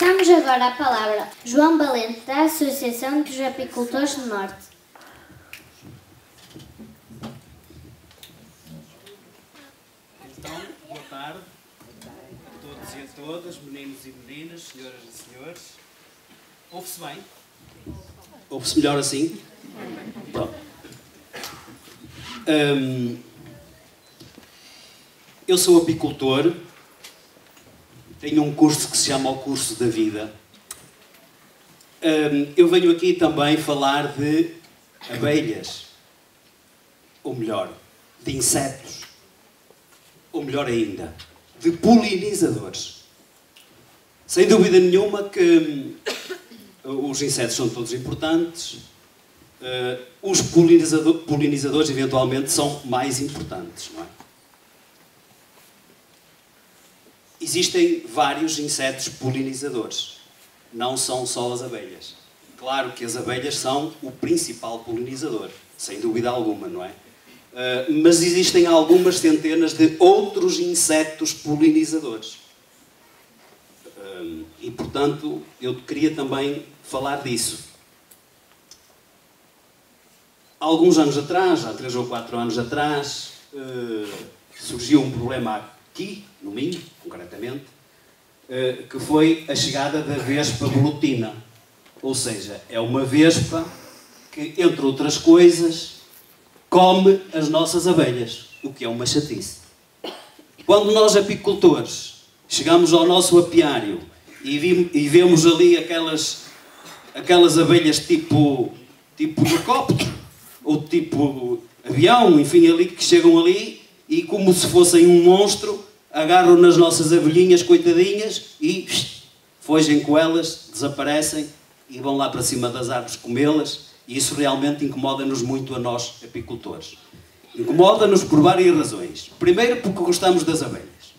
Passamos agora a palavra a João Valente, da Associação dos Apicultores do Norte. Então, boa tarde a todos e a todas, meninos e meninas, senhoras e senhores. Ouve-se bem? Ouve-se melhor assim? Pronto. Eu sou apicultor, tenho um curso que se chama o Curso da Vida. Eu venho aqui também falar de abelhas, ou melhor, de insetos, ou melhor ainda, de polinizadores. Sem dúvida nenhuma que os insetos são todos importantes, os polinizadores eventualmente são mais importantes, não é? Existem vários insetos polinizadores, não são só as abelhas. Claro que as abelhas são o principal polinizador, sem dúvida alguma, não é? Mas existem algumas centenas de outros insetos polinizadores. E, portanto, eu queria também falar disso. Há alguns anos atrás, há 3 ou 4 anos atrás, surgiu um problema aqui, no Minho, concretamente, que foi a chegada da vespa volutina. Ou seja, é uma vespa que, entre outras coisas, come as nossas abelhas, o que é uma chatice. Quando nós, apicultores, chegamos ao nosso apiário e vemos ali aquelas abelhas tipo helicóptero, ou tipo avião, enfim, ali que chegam ali e, como se fossem um monstro, agarram nas nossas abelhinhas coitadinhas e fogem com elas, desaparecem e vão lá para cima das árvores comê-las, e isso realmente incomoda-nos muito a nós, apicultores. Incomoda-nos por várias razões. Primeiro, porque gostamos das abelhas.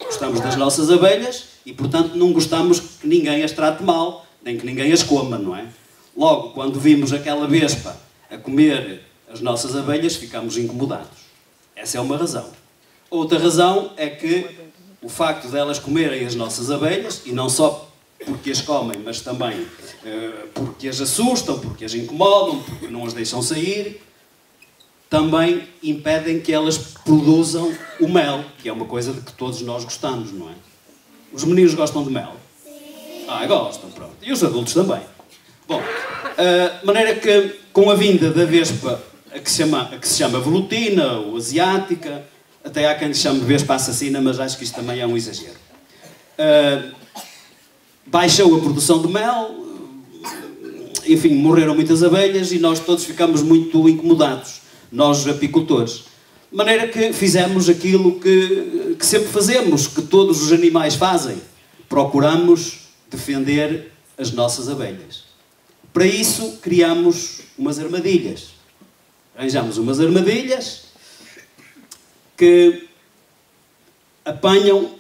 Gostamos das nossas abelhas e, portanto, não gostamos que ninguém as trate mal, nem que ninguém as coma, não é? Logo, quando vimos aquela vespa a comer as nossas abelhas, ficamos incomodados. Essa é uma razão. Outra razão é que o facto de elas comerem as nossas abelhas, e não só porque as comem, mas também porque as assustam, porque as incomodam, porque não as deixam sair, também impedem que elas produzam o mel, que é uma coisa de que todos nós gostamos, não é? Os meninos gostam de mel? Sim. Gostam, pronto. E os adultos também. Bom, de maneira que, com a vinda da vespa, a que se chama volutina, ou asiática, até há quem lhe chame vespa assassina, mas acho que isto também é um exagero. Baixou a produção de mel, enfim, morreram muitas abelhas e nós todos ficamos muito incomodados, nós apicultores. De maneira que fizemos aquilo que sempre fazemos, que todos os animais fazem. Procuramos defender as nossas abelhas. Para isso, criamos umas armadilhas. Arranjamos umas armadilhas que apanham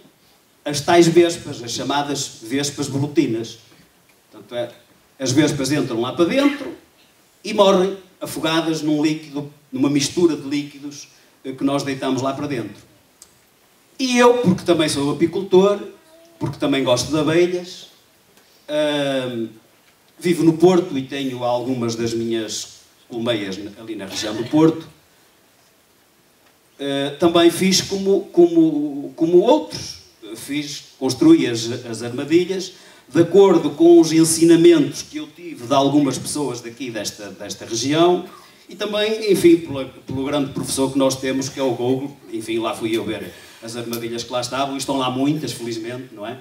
as tais vespas, as chamadas vespas volutinas. Portanto, as vespas entram lá para dentro e morrem afogadas num líquido, numa mistura de líquidos que nós deitamos lá para dentro. E eu, porque também sou apicultor, porque também gosto de abelhas, vivo no Porto e tenho algumas das minhas colmeias ali na região do Porto, também fiz como outros. Construí as armadilhas de acordo com os ensinamentos que eu tive de algumas pessoas daqui desta região e também, enfim, pelo grande professor que nós temos, que é o Google. Enfim, lá fui eu ver as armadilhas que lá estavam, e estão lá muitas, felizmente, não é?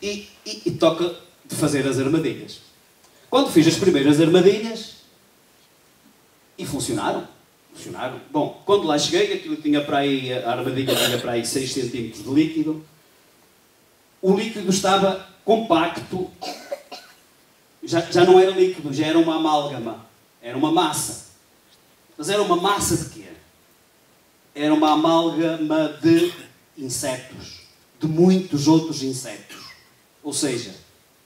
E toca de fazer as armadilhas. Quando fiz as primeiras armadilhas, e funcionaram. Bom, quando lá cheguei, aquilo tinha para aí, a armadilha tinha para aí 6 centímetros de líquido. O líquido estava compacto, já não era líquido, já era uma amálgama, era uma massa. Mas era uma massa de quê? Era uma amálgama de insetos, de muitos outros insetos. Ou seja,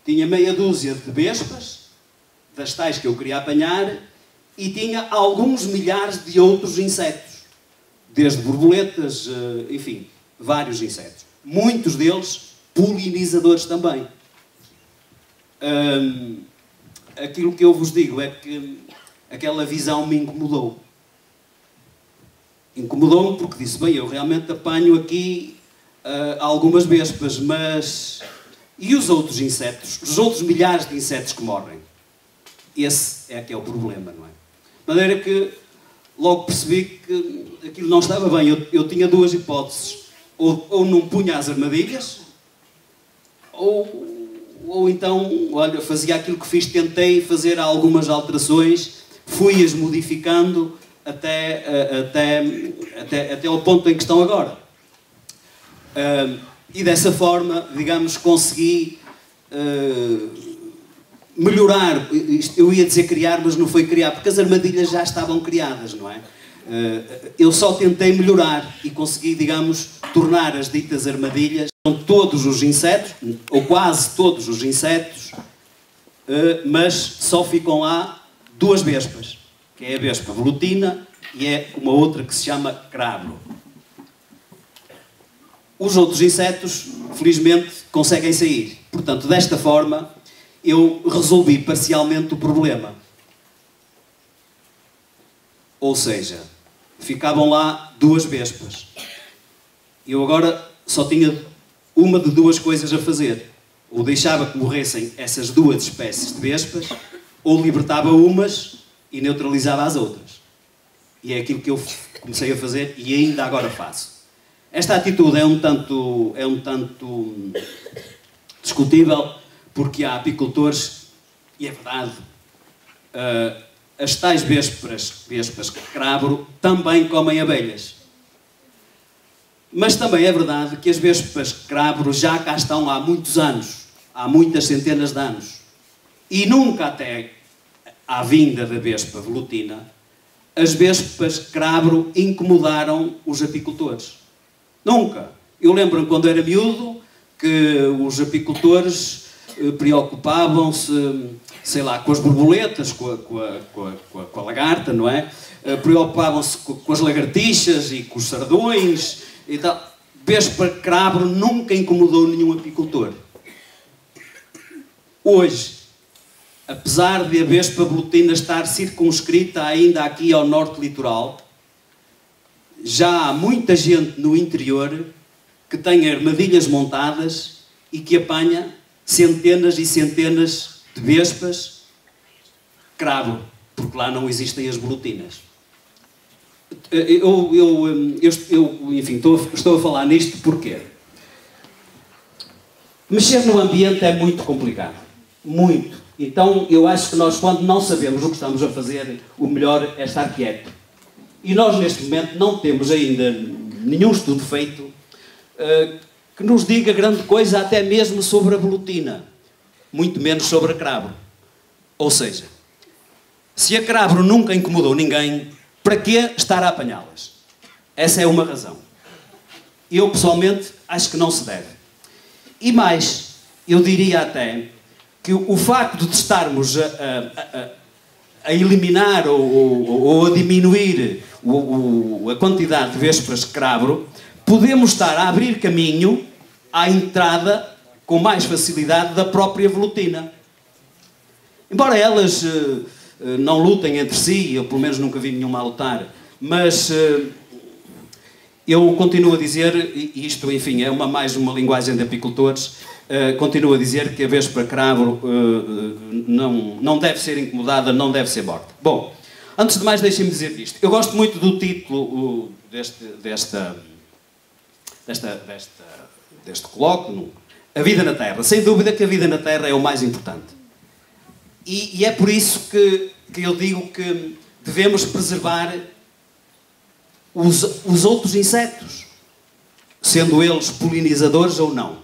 tinha meia dúzia de vespas, das tais que eu queria apanhar, e tinha alguns milhares de outros insetos, desde borboletas, enfim, vários insetos. Muitos deles polinizadores também. Aquilo que eu vos digo é que aquela visão me incomodou. Incomodou-me porque disse, bem, eu realmente apanho aqui algumas vespas, mas... E os outros insetos? Os outros milhares de insetos que morrem? Esse é que é o problema, não é? De maneira que logo percebi que aquilo não estava bem. Eu tinha duas hipóteses. Ou não punha as armadilhas, ou então, olha, fazia aquilo que fiz, tentei fazer algumas alterações, fui-as modificando até ao ponto em que estão agora. E dessa forma, digamos, consegui melhorar. Eu ia dizer criar, mas não foi criar, porque as armadilhas já estavam criadas, não é? Eu só tentei melhorar e consegui, digamos, tornar as ditas armadilhas com todos os insetos, ou quase todos os insetos, mas só ficam lá duas vespas, que é a vespa velutina e é uma outra que se chama crabro. Os outros insetos, felizmente, conseguem sair. Portanto, desta forma, eu resolvi parcialmente o problema. Ou seja, ficavam lá duas vespas. Eu agora só tinha uma de duas coisas a fazer. Ou deixava que morressem essas duas espécies de vespas, ou libertava umas e neutralizava as outras. E é aquilo que eu comecei a fazer e ainda agora faço. Esta atitude é um tanto discutível, porque há apicultores, e é verdade, as tais vespas crabro também comem abelhas. Mas também é verdade que as vespas crabro já cá estão há muitos anos, há muitas centenas de anos. E nunca até à vinda da vespa velutina, as vespas crabro incomodaram os apicultores. Nunca. Eu lembro-me quando era miúdo que os apicultores preocupavam-se, sei lá, com as borboletas, com a lagarta, não é? Preocupavam-se com as lagartixas e com os sardões e tal. Vespa crabro nunca incomodou nenhum apicultor. Hoje, apesar de a vespa velutina estar circunscrita ainda aqui ao norte litoral, já há muita gente no interior que tem armadilhas montadas e que apanha centenas e centenas de vespas crabro, porque lá não existem as velutinas. Enfim, estou a falar nisto porque mexer no ambiente é muito complicado. Muito. Então, eu acho que nós, quando não sabemos o que estamos a fazer, o melhor é estar quieto. E nós, neste momento, não temos ainda nenhum estudo feito que nos diga grande coisa, até mesmo sobre a velutina. Muito menos sobre a crabro. Ou seja, se a crabro nunca incomodou ninguém, para que estar a apanhá-las? Essa é uma razão. Eu, pessoalmente, acho que não se deve. E mais, eu diria até que o facto de estarmos a eliminar ou a diminuir a quantidade de vespas crabro, podemos estar a abrir caminho à entrada com mais facilidade da própria velutina. Embora elas não lutem entre si, eu pelo menos nunca vi nenhuma a lutar, mas eu continuo a dizer, e isto enfim é mais uma linguagem de apicultores, continuo a dizer que a vespa crabro não deve ser incomodada, não deve ser morta. Bom, antes de mais deixem-me dizer isto. Eu gosto muito do título deste colóquio, A Vida na Terra. Sem dúvida que a vida na Terra é o mais importante. E é por isso que eu digo que devemos preservar os outros insetos, sendo eles polinizadores ou não.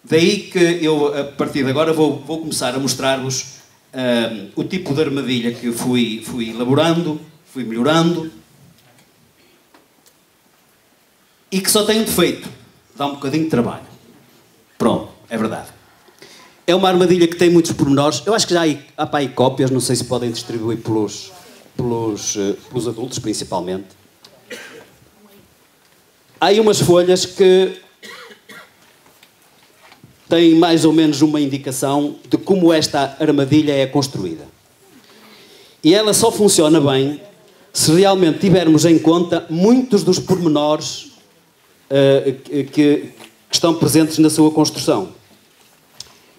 Daí que eu, a partir de agora, vou começar a mostrar-vos o tipo de armadilha que fui elaborando, fui melhorando, e que só tem um defeito: dá um bocadinho de trabalho. Pronto, é verdade. É uma armadilha que tem muitos pormenores. Eu acho que já há para aí cópias, não sei se podem distribuir pelos adultos, principalmente. Há aí umas folhas que tem mais ou menos uma indicação de como esta armadilha é construída. E ela só funciona bem se realmente tivermos em conta muitos dos pormenores que estão presentes na sua construção.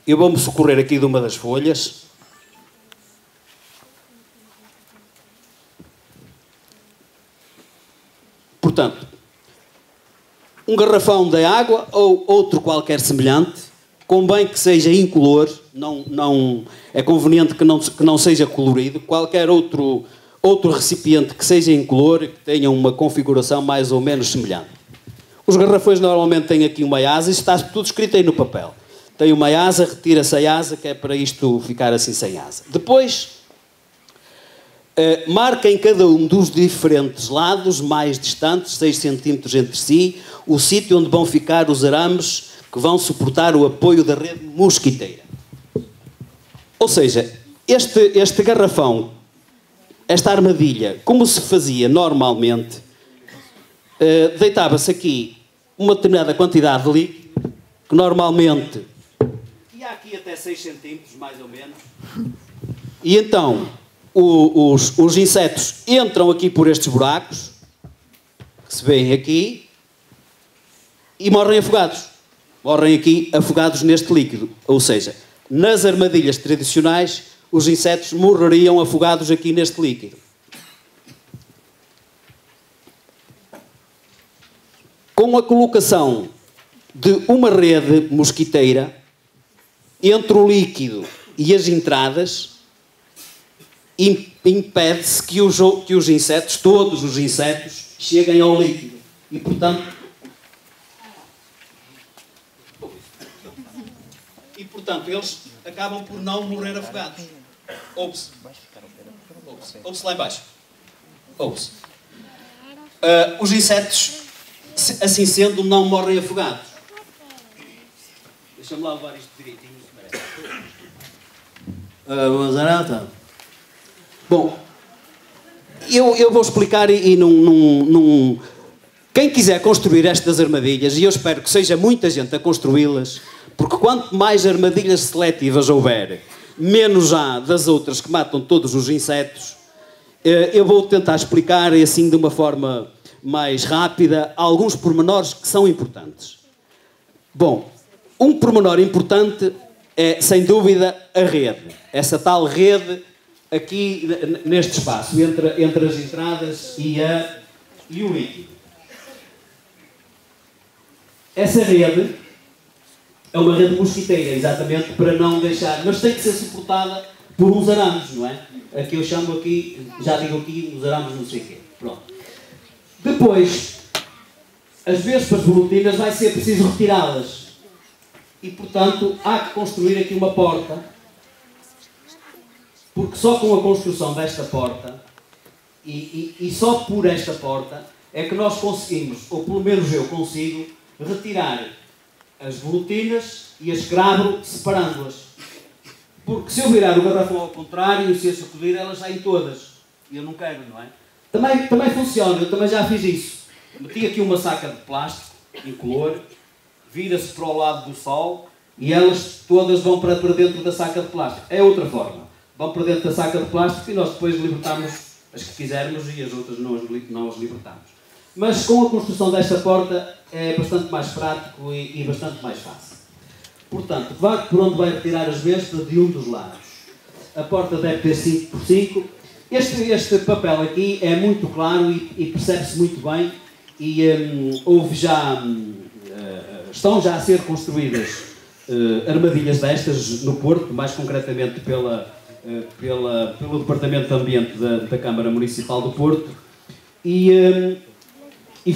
Eu vou-me socorrer aqui de uma das folhas. Portanto, um garrafão de água ou outro qualquer semelhante, convém que seja incolor, não é conveniente que não seja colorido. Qualquer outro recipiente que seja incolor, que tenha uma configuração mais ou menos semelhante. Os garrafões normalmente têm aqui uma asa, isto está tudo escrito aí no papel. Tem uma asa, retira-se a asa, que é para isto ficar assim sem asa. Depois, marquem cada um dos diferentes lados mais distantes, 6 cm entre si, o sítio onde vão ficar os arames que vão suportar o apoio da rede mosquiteira. Ou seja, este garrafão, esta armadilha, como se fazia normalmente, deitava-se aqui uma determinada quantidade de líquido, que normalmente ia aqui até 6 cm, mais ou menos, e então os insetos entram aqui por estes buracos, que se veem aqui, e morrem afogados. Morrem aqui afogados neste líquido. Ou seja, nas armadilhas tradicionais, os insetos morreriam afogados aqui neste líquido. Com a colocação de uma rede mosquiteira entre o líquido e as entradas, impede-se que os insetos, todos os insetos, cheguem ao líquido. E, portanto, eles acabam por não morrer afogados. Ouve-se. Ouve-se lá em baixo. Ouve-se. Os insetos, assim sendo, não morrem afogados. Deixa-me lá levar isto direitinho. Bom, eu vou explicar e quem quiser construir estas armadilhas, e eu espero que seja muita gente a construí-las, porque quanto mais armadilhas seletivas houver, menos há das outras que matam todos os insetos. Eu vou tentar explicar, assim, de uma forma mais rápida, alguns pormenores que são importantes. Bom, um pormenor importante é, sem dúvida, a rede. Essa tal rede aqui neste espaço, entre as entradas e o líquido. Essa rede é uma rede mosquiteira, exatamente para não deixar, mas tem que ser suportada por uns arames, não é? Aqui eu chamo aqui, já digo aqui, uns arames não sei o quê. Pronto. Depois, as vespas volutinas vai ser preciso retirá-las. E, portanto, há que construir aqui uma porta, porque só com a construção desta porta, e só por esta porta, é que nós conseguimos, ou pelo menos eu consigo, retirar as volutinas e as escravo separando-as. Porque se eu virar o garrafão ao contrário e se eu sacudir, elas saem todas. E eu não quero, não é? Também funciona, eu também já fiz isso. Meti aqui uma saca de plástico, incolor, vira-se para o lado do sol e elas todas vão para dentro da saca de plástico. É outra forma. Vão para dentro da saca de plástico e nós depois libertamos as que quisermos e as outras não as libertamos. Mas com a construção desta porta é bastante mais prático e bastante mais fácil. Portanto, por onde vai retirar as vespas de um dos lados. A porta deve ter 5 por 5. Este papel aqui é muito claro e percebe-se muito bem e estão já a ser construídas armadilhas destas no Porto, mais concretamente pelo Departamento de Ambiente da Câmara Municipal do Porto e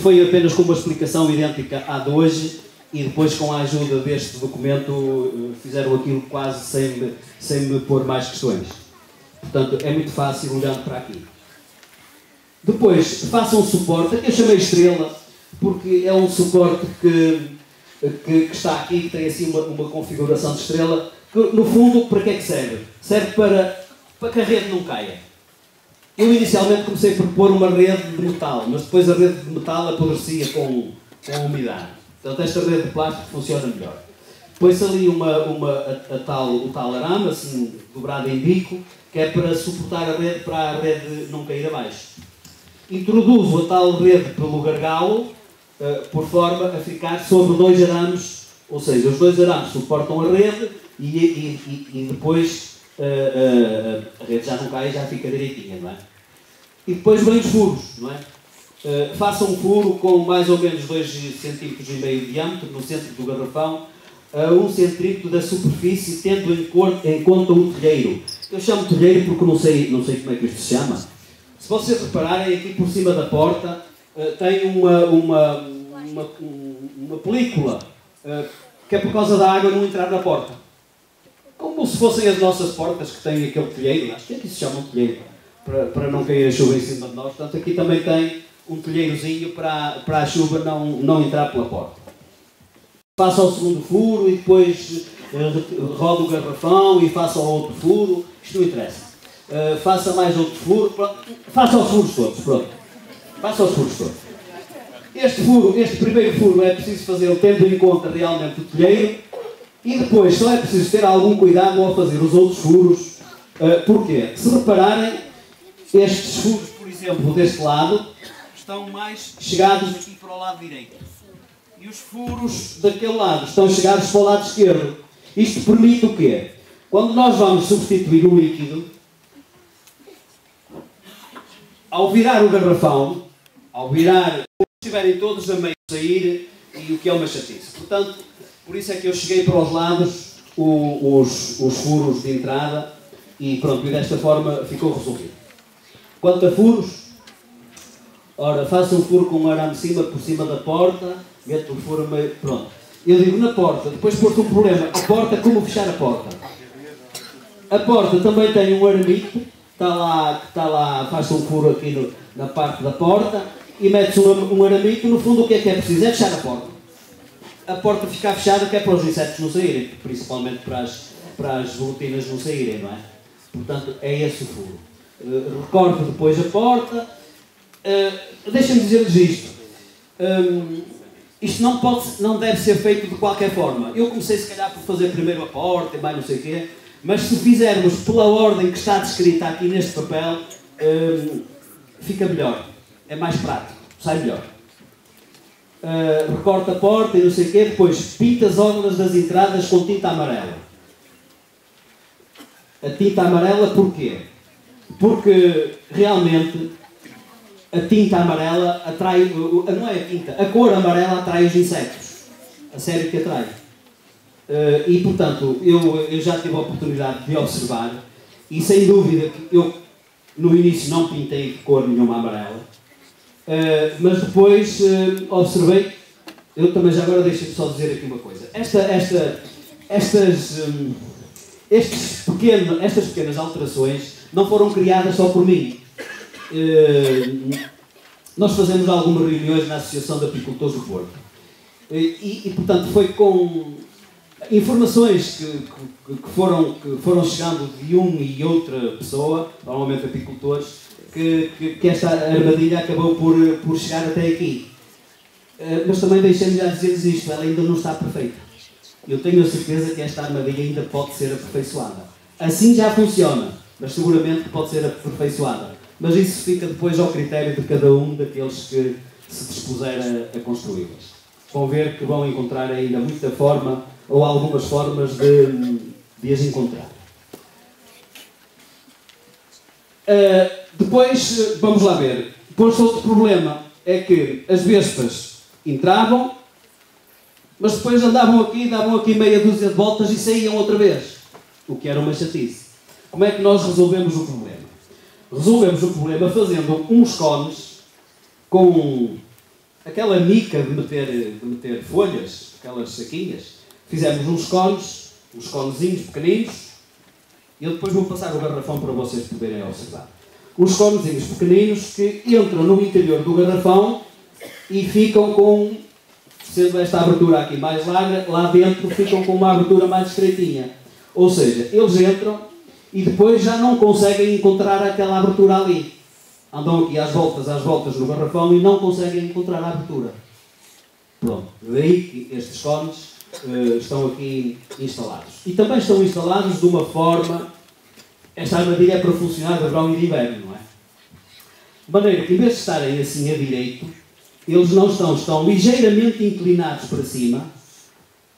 foi apenas com uma explicação idêntica à de hoje e depois com a ajuda deste documento fizeram aquilo quase sem me pôr mais questões. Portanto, é muito fácil olhando para aqui. Depois, façam um suporte, que eu chamei estrela, porque é um suporte que está aqui, que tem assim uma configuração de estrela, que no fundo, para que é que serve? Serve para que a rede não caia. Eu inicialmente comecei por pôr uma rede de metal, mas depois a rede de metal apodrecia com a umidade. Portanto, esta rede de plástico funciona melhor. põe-se ali o tal arame, assim, dobrado em bico, que é para suportar a rede, para a rede não cair abaixo. Introduzo a tal rede pelo gargalo, por forma a ficar sobre 2 arames, ou seja, os 2 arames suportam a rede e depois a rede já não cai, já fica direitinha, não é? E depois vem os furos, não é? Faça um furo com mais ou menos 2,5 cm de diâmetro no centro do garrafão, a 1 cm da superfície, tendo em conta um telheiro. Eu chamo telheiro porque não sei como é que isto se chama. Se vocês repararem, aqui por cima da porta tem uma película que é por causa da água não entrar na porta. Como se fossem as nossas portas que têm aquele telheiro, acho que aqui se chama um telheiro, para não cair a chuva em cima de nós. Portanto, aqui também tem um telheirozinho para a chuva não entrar pela porta. Faça o segundo furo e depois roda o garrafão e faça o outro furo. Isto não interessa. Faça mais outro furo. Faça os furos todos. Pronto. Faça os furos todos. Este primeiro furo é preciso fazer tendo em conta realmente o telheiro. E depois só é preciso ter algum cuidado ao fazer os outros furos. Porquê? Se repararem, estes furos, por exemplo, deste lado, estão mais chegados aqui para o lado direito. E os furos daquele lado estão chegados para o lado esquerdo. Isto permite o quê? Quando nós vamos substituir o líquido, ao virar o garrafão, estiverem todos a meio sair, e o que é uma chatice. Portanto, por isso é que eu cheguei para os lados os furos de entrada e pronto, e desta forma ficou resolvido. Quanto a furos, ora, faça um furo com um arame por cima da porta, mete o furo meio, pronto. Eu digo na porta, depois pôs-te um problema, a porta, como fechar a porta? A porta também tem um aramito, está lá, faz um furo aqui na parte da porta e metes um aramito, no fundo o que é preciso? É fechar a porta. A porta ficar fechada que é para os insetos não saírem, principalmente para as volutinas não saírem, não é? Portanto, é esse o furo. Recorte depois a porta. Deixem-me dizer-lhes isto. Isto não deve ser feito de qualquer forma. Eu comecei se calhar por fazer primeiro a porta e mais não sei o quê, mas se fizermos pela ordem que está descrita aqui neste papel, fica melhor. É mais prático, sai melhor. Recorta a porta e não sei o quê, depois pinta as orlas das entradas com tinta amarela. A tinta amarela porquê? Porque realmente a tinta amarela atrai, não é a tinta, a cor amarela atrai os insetos. A sério que atrai. E portanto, eu já tive a oportunidade de observar e sem dúvida que eu no início não pintei de cor nenhuma amarela. Mas depois observei, eu também já agora deixem-me só dizer aqui uma coisa. Estas pequenas alterações não foram criadas só por mim. Nós fazemos algumas reuniões na Associação de Apicultores do Porto. E portanto foi com informações que foram chegando de uma e outra pessoa, normalmente apicultores, que esta armadilha acabou por chegar até aqui. Mas também deixem-me já dizer-lhes isto, ela ainda não está perfeita. Eu tenho a certeza que esta armadilha ainda pode ser aperfeiçoada. Assim já funciona, mas seguramente pode ser aperfeiçoada. Mas isso fica depois ao critério de cada um daqueles que se dispuser a construí-las. Vão ver que vão encontrar ainda muita forma, ou algumas formas de as encontrar. Depois, vamos lá ver. Depois outro problema é que as vespas entravam, mas depois andavam aqui, davam aqui meia dúzia de voltas e saíam outra vez. O que era uma chatice. Como é que nós resolvemos o problema? Resolvemos o problema fazendo uns cones com aquela mica de meter folhas, aquelas saquinhas. Fizemos uns conezinhos pequeninos, e eu depois vou passar o garrafão para vocês poderem observar. Uns conezinhos pequeninos que entram no interior do garrafão e ficam com, sendo esta abertura aqui mais larga, lá dentro ficam com uma abertura mais estreitinha. Ou seja, eles entram e depois já não conseguem encontrar aquela abertura ali. Andam aqui às voltas no garrafão e não conseguem encontrar a abertura. Pronto, daí que estes cones estão aqui instalados. E também estão instalados de uma forma, esta armadilha é para funcionar de verão e de inverno, não é? De maneira que, em vez de estarem assim a direito, eles não estão ligeiramente inclinados para cima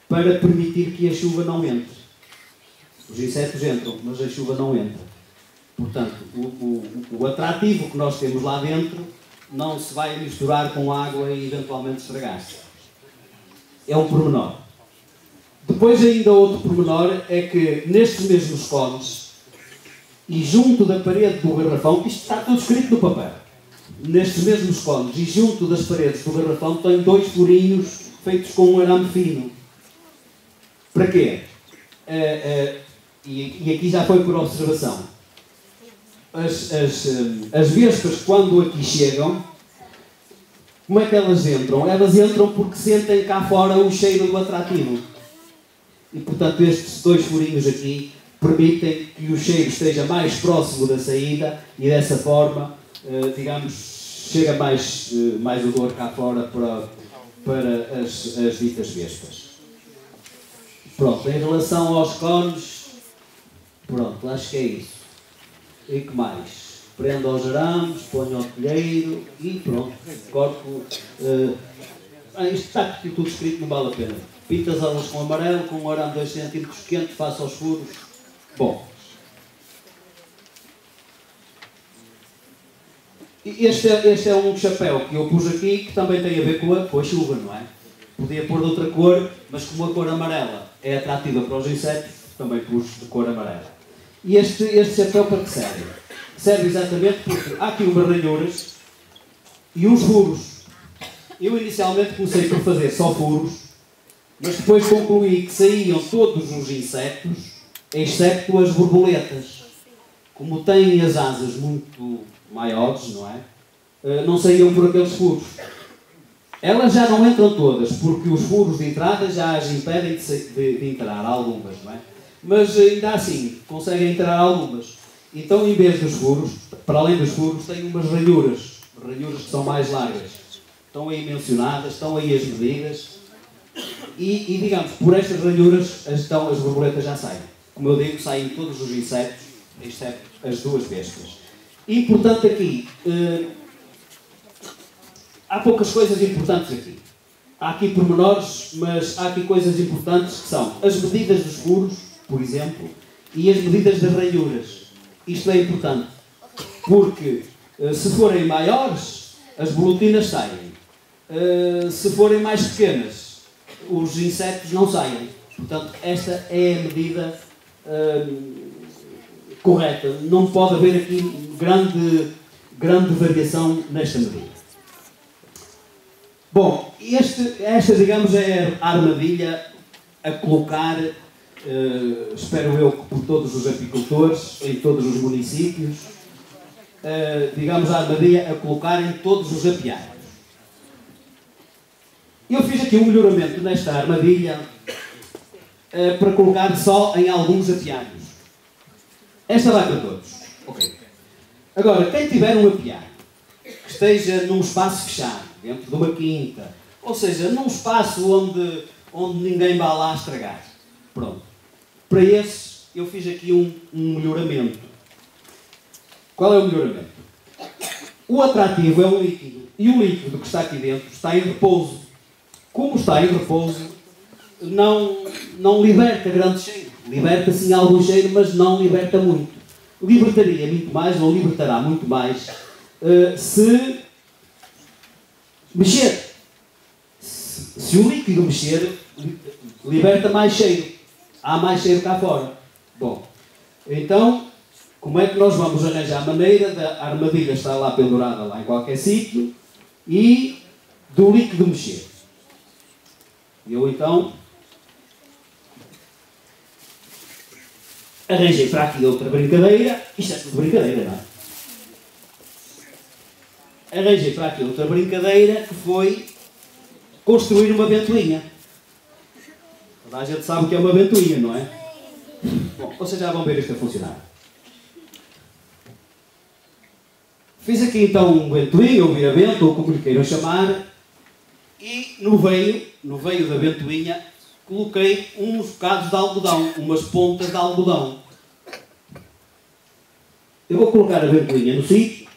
para permitir que a chuva não entre. Os insetos entram, mas a chuva não entra. Portanto, o atrativo que nós temos lá dentro não se vai misturar com água e eventualmente estragar-se. É um pormenor. Depois ainda outro pormenor é que nestes mesmos cones e junto da parede do garrafão, isto está tudo escrito no papel, nestes mesmos cones e junto das paredes do garrafão tem 2 furinhos feitos com um arame fino. Para quê? E aqui já foi por observação. As vespas, quando aqui chegam, como é que elas entram? Elas entram porque sentem cá fora o cheiro do atrativo. E, portanto, estes 2 furinhos aqui permitem que o cheiro esteja mais próximo da saída e, dessa forma, digamos, chega mais odor cá fora para as ditas vespas. Pronto, em relação aos cones, pronto, acho que é isso. E que mais? Prendo aos arames, ponho ao telheiro e pronto, corto. Isto está aqui tudo escrito, não vale a pena. Pinto as alas com amarelo, com um arame 2 cm quente, faço aos furos. Bom. Este é um chapéu que eu pus aqui que também tem a ver com a chuva, não é? Podia pôr de outra cor, mas como a cor amarela é atrativa para os insetos, também pus de cor amarela. E este chapéu para que serve? Serve exatamente porque há aqui umas ranhuras e uns furos. Eu inicialmente comecei por fazer só furos, mas depois concluí que saíam todos os insetos, excepto as borboletas. Como têm as asas muito maiores, não é? Não saíam por aqueles furos. Elas já não entram todas, porque os furos de entrada já as impedem de entrar, algumas, não é? Mas ainda assim, conseguem entrar algumas. Então, em vez dos furos, para além dos furos, tem umas ranhuras que são mais largas. Estão aí mencionadas, estão aí as medidas. E digamos, por estas ranhuras, então, as borboletas já saem. Como eu digo, saem todos os insetos, exceto as 2 vespas. Importante aqui, há poucas coisas importantes aqui. Há aqui pormenores, mas há aqui coisas importantes que são as medidas dos furos, por exemplo, e as medidas das ranhuras. Isto é importante, porque se forem maiores, as bolutinas saem. Se forem mais pequenas, os insetos não saem. Portanto, esta é a medida correta. Não pode haver aqui grande variação nesta medida. Bom, esta, digamos, é a armadilha a colocar, espero eu, que por todos os apicultores, em todos os municípios, digamos, a armadilha a colocar em todos os apiários. Eu fiz aqui um melhoramento nesta armadilha para colocar só em alguns apiários. Esta vai para todos. Ok. Agora, quem tiver um apiário que esteja num espaço fechado, dentro de uma quinta, ou seja, num espaço onde ninguém vai lá estragar. Pronto. Para esses, eu fiz aqui um melhoramento. Qual é o melhoramento? O atrativo é um líquido, e o líquido que está aqui dentro está em repouso. Como está em repouso, não liberta grande cheiro. Liberta sim algum cheiro, mas não liberta muito. Libertaria muito mais, ou libertará muito mais, se mexer. Se o líquido mexer, liberta mais cheiro. Há mais cheiro cá fora. Bom, então, como é que nós vamos arranjar a maneira da armadilha estar lá pendurada, lá em qualquer sítio, e do líquido mexer? Eu então arranjei para aqui outra brincadeira. Isto é tudo brincadeira, não é? Arranjei para aqui outra brincadeira que foi construir uma ventoinha. Toda a gente sabe o que é uma ventoinha, não é? Bom, vocês já vão ver isto a funcionar. Fiz aqui então um ventoinha, ou viravento, ou como lhe queiram chamar, e no veio da ventoinha coloquei uns bocados de algodão, umas pontas de algodão. Eu vou colocar a ventoinha no sítio.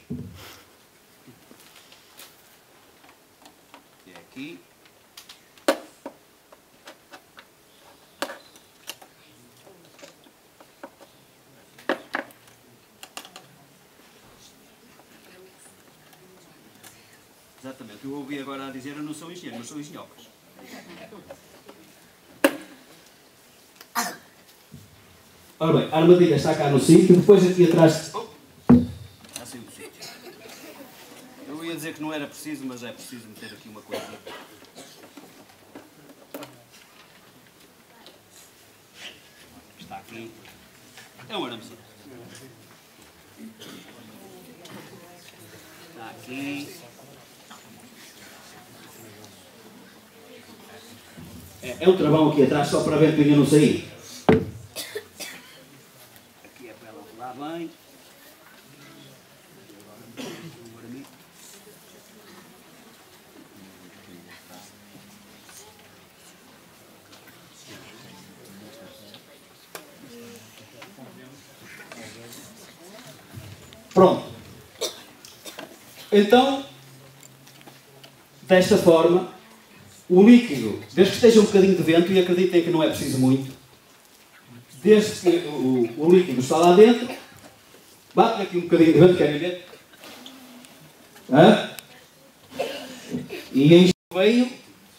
É aqui. Exatamente, eu ouvi agora a dizer, eu não sou engenheiro, mas sou engenhocas. Ora bem, a armadilha está cá no sítio, depois aqui atrás... Já saiu do sítio. Eu ia dizer que não era preciso, mas é preciso meter aqui uma coisa. Está aqui. É um arame. Está aqui. É um travão aqui atrás só para ver que eu não sair. Aqui é para ela rolar bem. Pronto. Então, desta forma, o líquido, desde que esteja um bocadinho de vento, e acreditem que não é preciso muito, desde que o líquido está lá dentro, bate aqui um bocadinho de vento, querem ver? E enche o veio,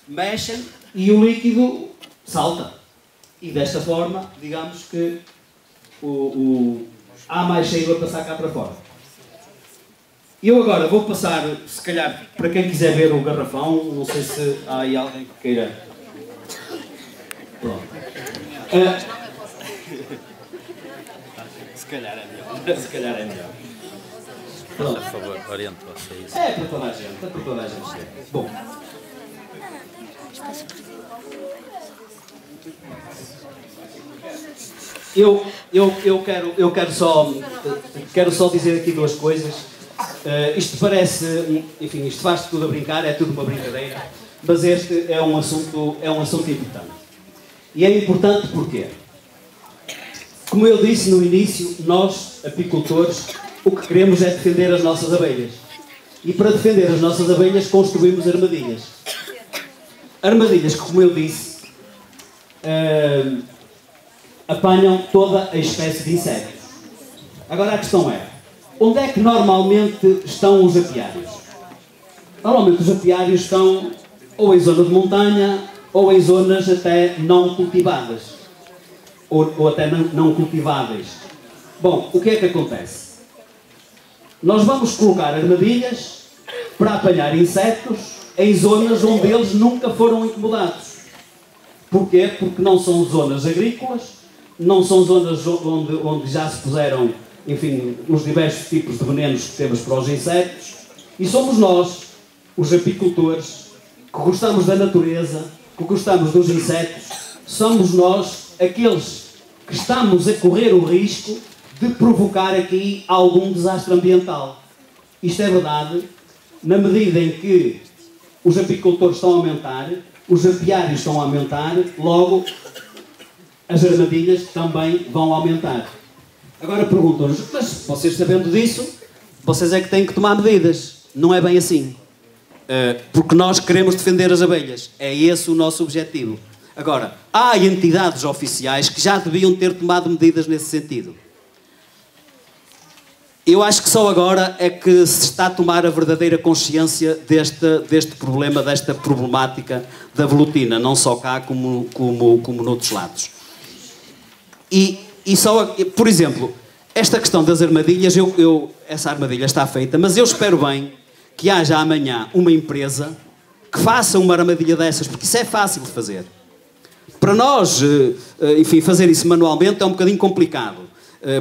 mexem e o líquido salta. E desta forma, digamos que há mais cheiro a passar cá para fora. Eu agora vou passar, se calhar, para quem quiser ver o garrafão, não sei se há aí alguém que queira. Pronto. Se calhar é melhor. Se calhar é melhor. Pronto. Por favor, oriente vocês. É para toda a gente, é para toda a gente. Bom. Eu quero só dizer aqui duas coisas. Isto parece, enfim, isto faz tudo a brincar, é tudo uma brincadeira, mas este é um assunto importante. E é importante porquê? Como eu disse no início, nós, apicultores, o que queremos é defender as nossas abelhas. E para defender as nossas abelhas construímos armadilhas. Armadilhas que, como eu disse, apanham toda a espécie de insetos. Agora a questão é, onde é que normalmente estão os apiários? Normalmente os apiários estão ou em zona de montanha ou em zonas até não cultivadas. Ou até não cultiváveis. Bom, o que é que acontece? Nós vamos colocar armadilhas para apanhar insetos em zonas onde eles nunca foram incomodados. Porquê? Porque não são zonas agrícolas, não são zonas onde já se puseram, enfim, os diversos tipos de venenos que temos para os insetos, e somos nós, os apicultores, que gostamos da natureza, que gostamos dos insetos, somos nós aqueles que estamos a correr o risco de provocar aqui algum desastre ambiental. Isto é verdade, na medida em que os apicultores estão a aumentar, os apiários estão a aumentar, logo as armadilhas também vão aumentar. Agora perguntam-nos, mas vocês sabendo disso, vocês é que têm que tomar medidas. Não é bem assim. Porque nós queremos defender as abelhas. É esse o nosso objetivo. Agora, há entidades oficiais que já deviam ter tomado medidas nesse sentido. Eu acho que só agora é que se está a tomar a verdadeira consciência deste problema, desta problemática da velutina, não só cá como noutros lados. E só, por exemplo, esta questão das armadilhas, essa armadilha está feita, mas eu espero bem que haja amanhã uma empresa que faça uma armadilha dessas, porque isso é fácil de fazer. Para nós, enfim, fazer isso manualmente é um bocadinho complicado.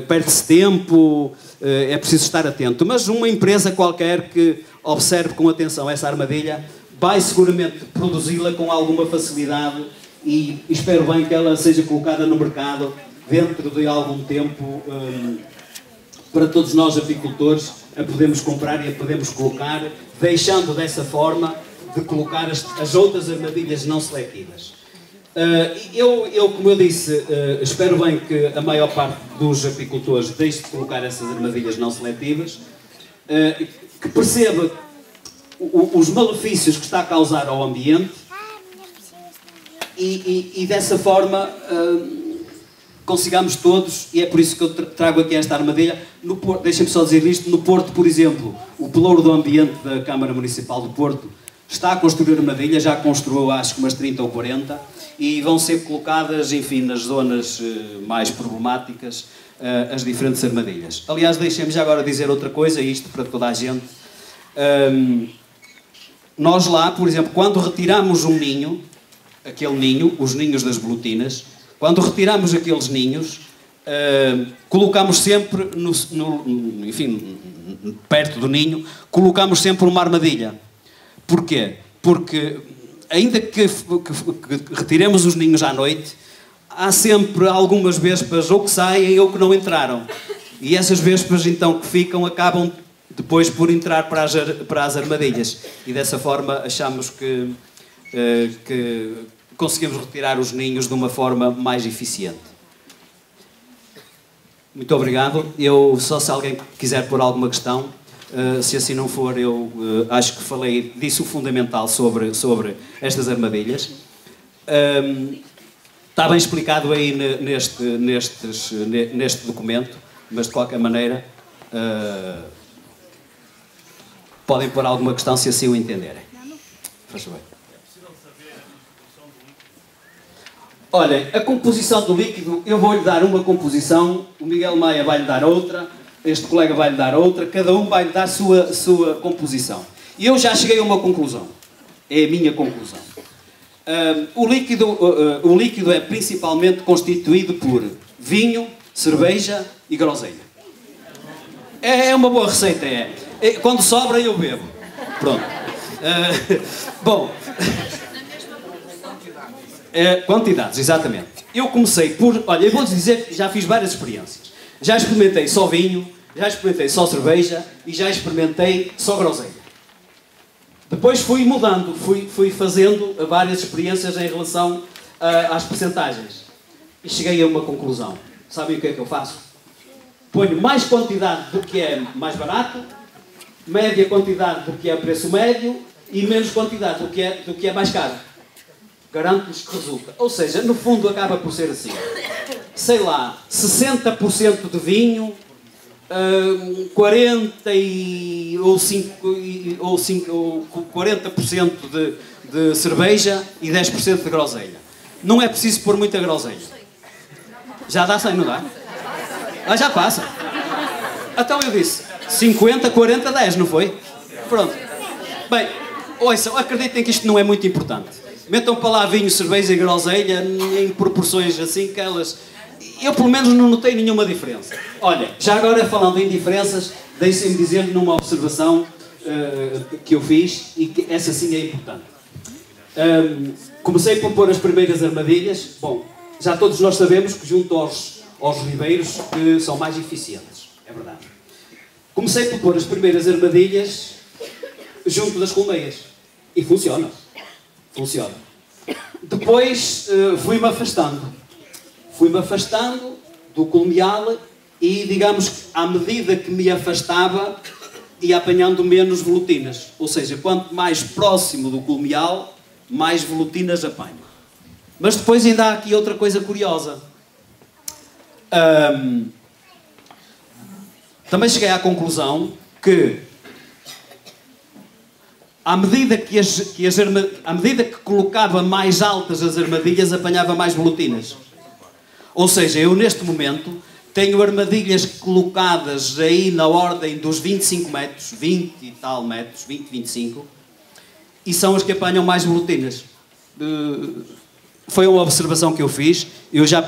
Perde-se tempo, é preciso estar atento. Mas uma empresa qualquer que observe com atenção essa armadilha vai seguramente produzi-la com alguma facilidade e espero bem que ela seja colocada no mercado dentro de algum tempo para todos nós apicultores a podermos comprar e a podermos colocar, deixando dessa forma de colocar as outras armadilhas não seletivas. Como eu disse, espero bem que a maior parte dos apicultores deixe de colocar essas armadilhas não seletivas, que perceba os malefícios que está a causar ao ambiente e dessa forma consigamos todos, e é por isso que eu trago aqui esta armadilha. Deixem-me só dizer isto: no Porto, por exemplo, o Pelouro do Ambiente da Câmara Municipal do Porto está a construir armadilhas, já construiu acho que umas 30 ou 40, e vão ser colocadas, enfim, nas zonas mais problemáticas, as diferentes armadilhas. Aliás, deixem-me já agora dizer outra coisa, isto para toda a gente. Nós lá, por exemplo, quando retiramos um ninho, aquele ninho, os ninhos das bolutinas, quando retiramos aqueles ninhos, colocamos sempre, enfim, perto do ninho, colocamos sempre uma armadilha. Porquê? Porque, ainda que retiremos os ninhos à noite, há sempre algumas vespas ou que saem ou que não entraram. E essas vespas, então, que ficam, acabam depois por entrar para as armadilhas. E dessa forma achamos que conseguimos retirar os ninhos de uma forma mais eficiente. Muito obrigado. Se alguém quiser pôr alguma questão, se assim não for, eu acho que disse o fundamental sobre estas armadilhas. Está bem explicado aí neste documento, mas de qualquer maneira podem pôr alguma questão se assim o entenderem. Faz bem. Olhem, a composição do líquido, eu vou-lhe dar uma composição, o Miguel Maia vai-lhe dar outra, este colega vai-lhe dar outra, cada um vai-lhe dar a sua composição. E eu já cheguei a uma conclusão. É a minha conclusão. O líquido é principalmente constituído por vinho, cerveja e groselha. É uma boa receita, quando sobra eu bebo. Pronto. Bom... quantidades, exatamente. Eu comecei por... Olha, eu vou-lhes dizer que já fiz várias experiências. Já experimentei só vinho, já experimentei só cerveja e já experimentei só groselha. Depois fui mudando, fui fazendo várias experiências em relação às percentagens. E cheguei a uma conclusão. Sabem o que é que eu faço? Ponho mais quantidade do que é mais barato, média quantidade do que é preço médio e menos quantidade do que é mais caro. Garanto-lhes que resulta. Ou seja, no fundo acaba por ser assim. Sei lá, 60% de vinho, 40% de cerveja e 10% de groselha. Não é preciso pôr muita groselha. Já dá 100, não dá? Já passa. Então eu disse 50, 40, 10, não foi? Pronto. Bem, ouçam, acreditem que isto não é muito importante. Metam para lá vinho, cerveja e groselha em proporções assim que elas... Eu pelo menos não notei nenhuma diferença. Olha, já agora falando em diferenças, deixem-me dizer-lhe numa observação que eu fiz e que essa sim é importante. Comecei por pôr as primeiras armadilhas. Bom, já todos nós sabemos que junto aos ribeiros que são mais eficientes. É verdade. Comecei por pôr as primeiras armadilhas junto das colmeias. E funciona. Funciona. Depois fui-me afastando. Fui-me afastando do colmeal e, digamos que, à medida que me afastava, ia apanhando menos volutinas. Ou seja, quanto mais próximo do colmeal, mais volutinas apanho. Mas depois ainda há aqui outra coisa curiosa. Também cheguei à conclusão que à medida que colocava mais altas as armadilhas, apanhava mais volutinas. Ou seja, eu neste momento tenho armadilhas colocadas aí na ordem dos 25 metros, 20 e tal metros, 20, 25, e são as que apanham mais volutinas. Foi uma observação que eu fiz. Eu já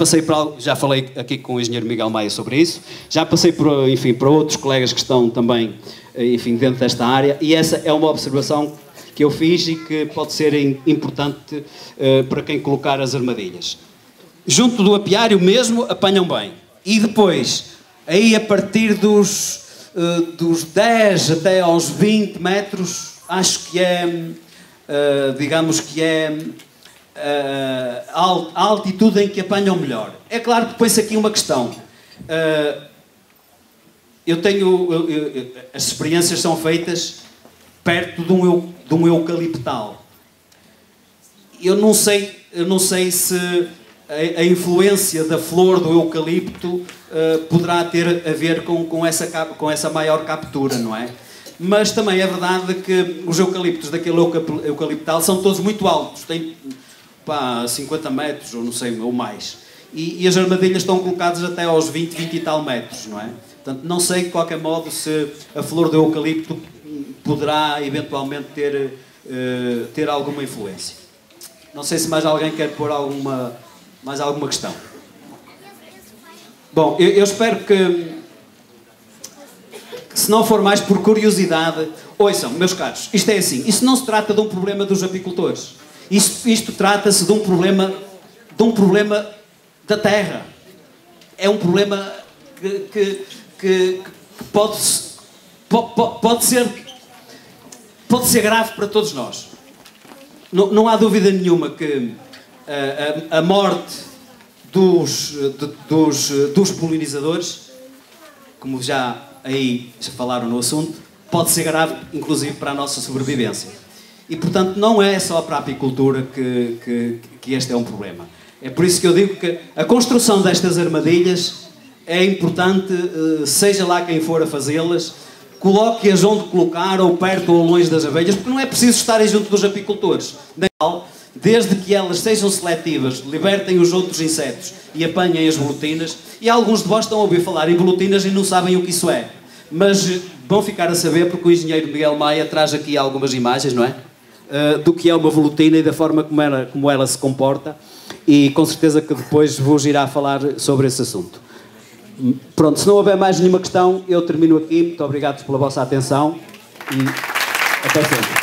falei aqui com o engenheiro Miguel Maia sobre isso, já passei para outros colegas que estão também, enfim, dentro desta área, e essa é uma observação que eu fiz e que pode ser importante para quem colocar as armadilhas. Junto do apiário mesmo apanham bem. E depois, aí a partir dos 10 até aos 20 metros, acho que é, digamos que é a altitude em que apanham melhor. É claro que põe-se aqui uma questão. As experiências são feitas perto de um eucaliptal. Eu não sei se a influência da flor do eucalipto poderá ter a ver com essa maior captura, não é? Mas também é verdade que os eucaliptos daquele eucaliptal são todos muito altos, têm 50 metros ou não sei, ou mais. E as armadilhas estão colocadas até aos 20 e tal metros, não é? Portanto, não sei de qualquer modo se a flor do eucalipto poderá eventualmente ter alguma influência. Não sei se mais alguém quer pôr mais alguma questão. Bom, eu espero que se não for mais por curiosidade, ouçam, meus caros, isto é assim, isto não se trata de um problema dos apicultores. Isto trata-se de um problema da terra. É um problema que pode ser grave para todos nós. Não há dúvida nenhuma que a morte dos polinizadores, como já falaram no assunto, pode ser grave, inclusive, para a nossa sobrevivência. E, portanto, não é só para a apicultura que este é um problema. É por isso que eu digo que a construção destas armadilhas é importante, seja lá quem for a fazê-las, coloque-as onde colocar, ou perto ou longe das abelhas, porque não é preciso estarem junto dos apicultores. Desde que elas sejam seletivas, libertem os outros insetos e apanhem as volutinas, e alguns de vós estão a ouvir falar em volutinas e não sabem o que isso é. Mas vão ficar a saber porque o engenheiro Miguel Maia traz aqui algumas imagens, não é? Do que é uma volutina e da forma como ela se comporta, e com certeza que depois vos irá falar sobre esse assunto. Pronto, se não houver mais nenhuma questão, eu termino aqui. Muito obrigado pela vossa atenção e até sempre.